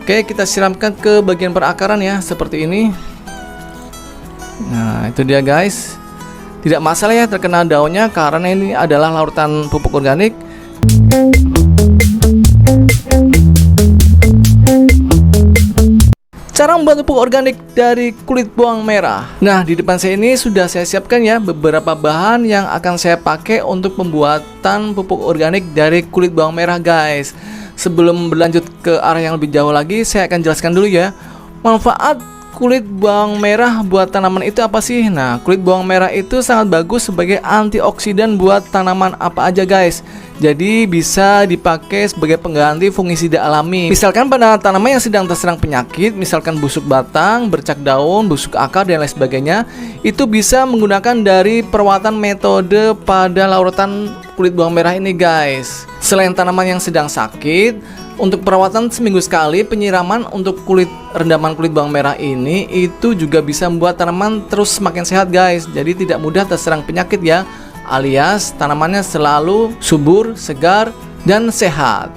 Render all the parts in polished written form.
Oke, kita siramkan ke bagian perakaran ya, seperti ini. Nah, itu dia guys. Tidak masalah ya terkena daunnya, karena ini adalah larutan pupuk organik. Cara membuat pupuk organik dari kulit bawang merah. Nah, di depan saya ini sudah saya siapkan ya beberapa bahan yang akan saya pakai untuk pembuatan pupuk organik dari kulit bawang merah guys. Sebelum berlanjut ke arah yang lebih jauh lagi, saya akan jelaskan dulu ya manfaat kulit bawang merah buat tanaman itu apa sih? Nah, kulit bawang merah itu sangat bagus sebagai antioksidan buat tanaman apa aja guys. Jadi bisa dipakai sebagai pengganti fungisida alami. Misalkan pada tanaman yang sedang terserang penyakit, misalkan busuk batang, bercak daun, busuk akar dan lain sebagainya, itu bisa menggunakan dari perawatan metode pada larutan kulit bawang merah ini guys. Selain tanaman yang sedang sakit, untuk perawatan seminggu sekali penyiraman untuk rendaman kulit bawang merah ini itu juga bisa membuat tanaman terus semakin sehat guys. Jadi tidak mudah terserang penyakit ya, alias tanamannya selalu subur, segar, dan sehat.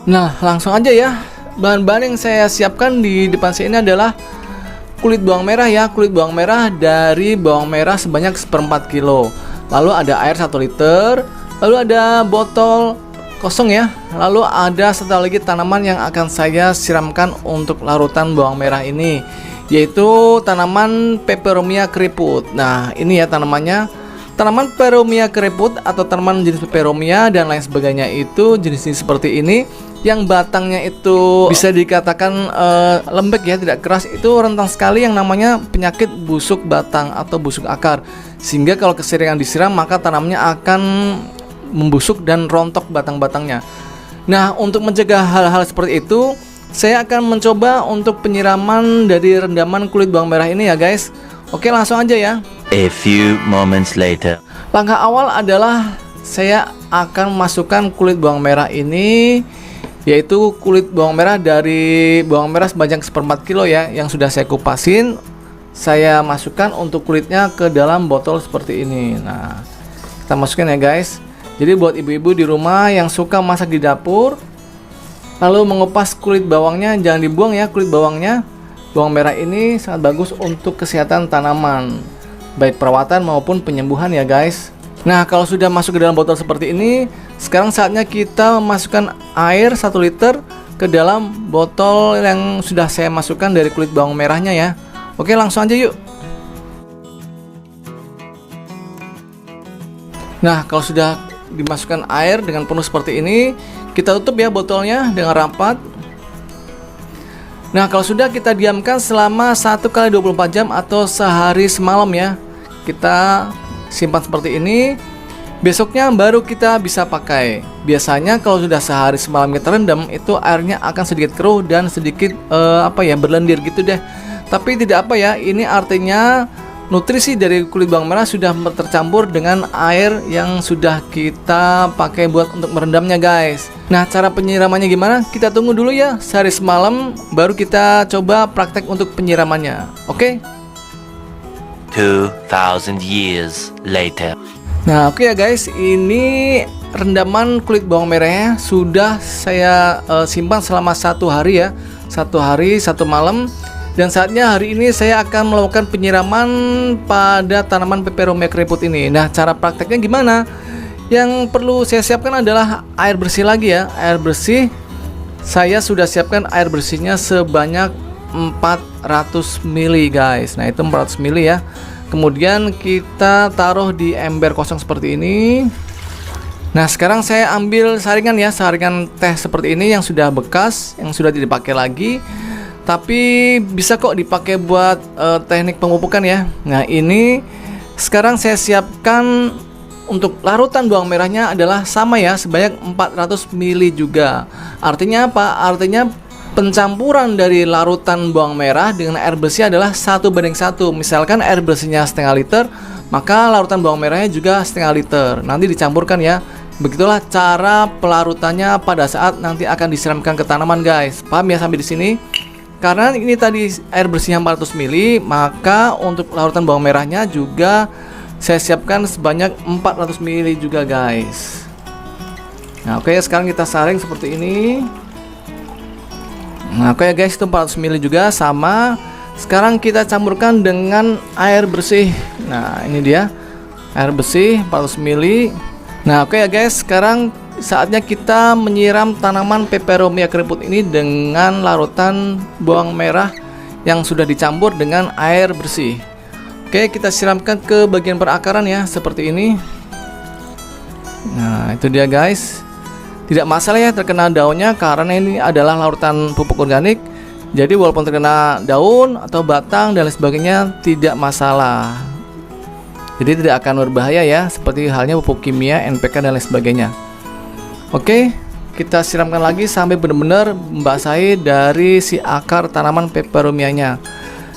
Nah, langsung aja ya. Bahan-bahan yang saya siapkan di depan saya ini adalah kulit bawang merah ya. Kulit bawang merah dari bawang merah sebanyak 1/4 kilo. Lalu ada air 1 liter. Lalu ada botol kosong ya. Lalu ada satu lagi tanaman yang akan saya siramkan untuk larutan bawang merah ini, yaitu tanaman peperomia keriput. Nah, ini ya tanamannya. Tanaman peperomia keriput atau tanaman jenis peperomia dan lain sebagainya itu jenis-jenis seperti ini yang batangnya itu bisa dikatakan lembek ya, tidak keras. Itu rentan sekali yang namanya penyakit busuk batang atau busuk akar, sehingga kalau keseringan disiram maka tanamannya akan membusuk dan rontok batang-batangnya. Nah, untuk mencegah hal-hal seperti itu, saya akan mencoba untuk penyiraman dari rendaman kulit bawang merah ini ya guys. Oke, langsung aja ya. A few moments later. Langkah awal adalah saya akan masukkan kulit bawang merah ini, yaitu kulit bawang merah dari bawang merah sebanyak 1/4 kilo ya, yang sudah saya kupasin. Saya masukkan untuk kulitnya ke dalam botol seperti ini. Nah, kita masukin ya guys. Jadi buat ibu-ibu di rumah yang suka masak di dapur, lalu mengupas kulit bawangnya, jangan dibuang ya kulit bawangnya. Bawang merah ini sangat bagus untuk kesehatan tanaman, baik perawatan maupun penyembuhan ya guys. Nah, kalau sudah masuk ke dalam botol seperti ini, sekarang saatnya kita memasukkan air 1 liter ke dalam botol yang sudah saya masukkan dari kulit bawang merahnya ya. Oke, langsung aja yuk. Nah, kalau sudah dimasukkan air dengan penuh seperti ini, kita tutup ya botolnya dengan rapat. Nah, kalau sudah, kita diamkan selama 1 kali 24 jam atau sehari semalam ya. Kita simpan seperti ini. Besoknya baru kita bisa pakai. Biasanya kalau sudah sehari semalam kita rendam, itu airnya akan sedikit keruh dan sedikit berlendir gitu deh. Tapi tidak apa ya, ini artinya nutrisi dari kulit bawang merah sudah tercampur dengan air yang sudah kita pakai buat untuk merendamnya guys. Nah, cara penyiramannya gimana? Kita tunggu dulu ya sehari semalam, baru kita coba praktek untuk penyiramannya. Oke? 2000 years later. Nah, oke ya guys, ini rendaman kulit bawang merahnya sudah saya simpan selama 1 hari ya, 1 hari 1 malam. Dan saatnya hari ini saya akan melakukan penyiraman pada tanaman peperomia keriput ini. Nah, cara prakteknya gimana? Yang perlu saya siapkan adalah air bersih lagi ya. Air bersih, saya sudah siapkan air bersihnya sebanyak 400 ml guys. Nah, itu 400 ml ya. Kemudian kita taruh di ember kosong seperti ini. Nah, sekarang saya ambil saringan ya, saringan teh seperti ini yang sudah bekas, yang sudah tidak dipakai lagi. Tapi bisa kok dipakai buat teknik pemupukan ya. Nah, ini sekarang saya siapkan untuk larutan bawang merahnya adalah sama ya, sebanyak 400 ml juga. Artinya apa? Artinya pencampuran dari larutan bawang merah dengan air bersih adalah 1:1. Misalkan air bersihnya setengah liter, maka larutan bawang merahnya juga setengah liter. Nanti dicampurkan ya. Begitulah cara pelarutannya pada saat nanti akan disiramkan ke tanaman guys. Paham ya sampai di sini? Karena ini tadi air bersihnya 400 ml, maka untuk larutan bawang merahnya juga saya siapkan sebanyak 400 ml juga guys. Nah, oke, sekarang kita saring seperti ini. Nah, oke ya guys, itu 400 ml juga sama. Sekarang kita campurkan dengan air bersih. Nah, ini dia air bersih 400 ml. Nah, oke ya guys, sekarang saatnya kita menyiram tanaman peperomia keriput ini dengan larutan bawang merah yang sudah dicampur dengan air bersih. Oke, kita siramkan ke bagian perakaran ya, seperti ini. Nah, itu dia guys. Tidak masalah ya terkena daunnya karena ini adalah larutan pupuk organik. Jadi walaupun terkena daun atau batang dan lain sebagainya tidak masalah. Jadi tidak akan berbahaya ya, seperti halnya pupuk kimia, NPK dan lain sebagainya. Oke, kita siramkan lagi sampai benar-benar membasahi dari si akar tanaman peperomianya.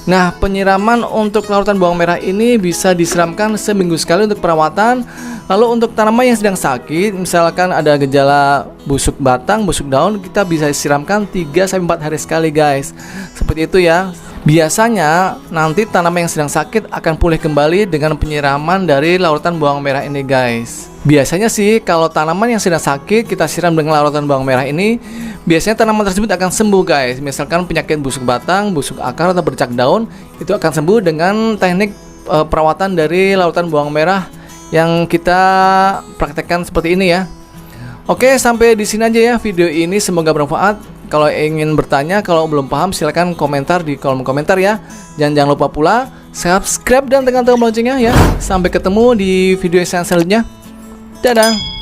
Nah, penyiraman untuk larutan bawang merah ini bisa disiramkan seminggu sekali untuk perawatan. Lalu untuk tanaman yang sedang sakit, misalkan ada gejala busuk batang, busuk daun, kita bisa siramkan 3-4 hari sekali guys. Seperti itu ya. Biasanya nanti tanaman yang sedang sakit akan pulih kembali dengan penyiraman dari larutan bawang merah ini guys. Biasanya sih kalau tanaman yang sedang sakit kita siram dengan larutan bawang merah ini, biasanya tanaman tersebut akan sembuh guys. Misalkan penyakit busuk batang, busuk akar atau bercak daun, itu akan sembuh dengan teknik perawatan dari larutan bawang merah yang kita praktekkan seperti ini ya. Oke, sampai di sini aja ya video ini, semoga bermanfaat. Kalau ingin bertanya, kalau belum paham silahkan komentar di kolom komentar ya. Jangan lupa pula subscribe dan tekan tombol loncengnya ya. Sampai ketemu di video yang selanjutnya. Dadah.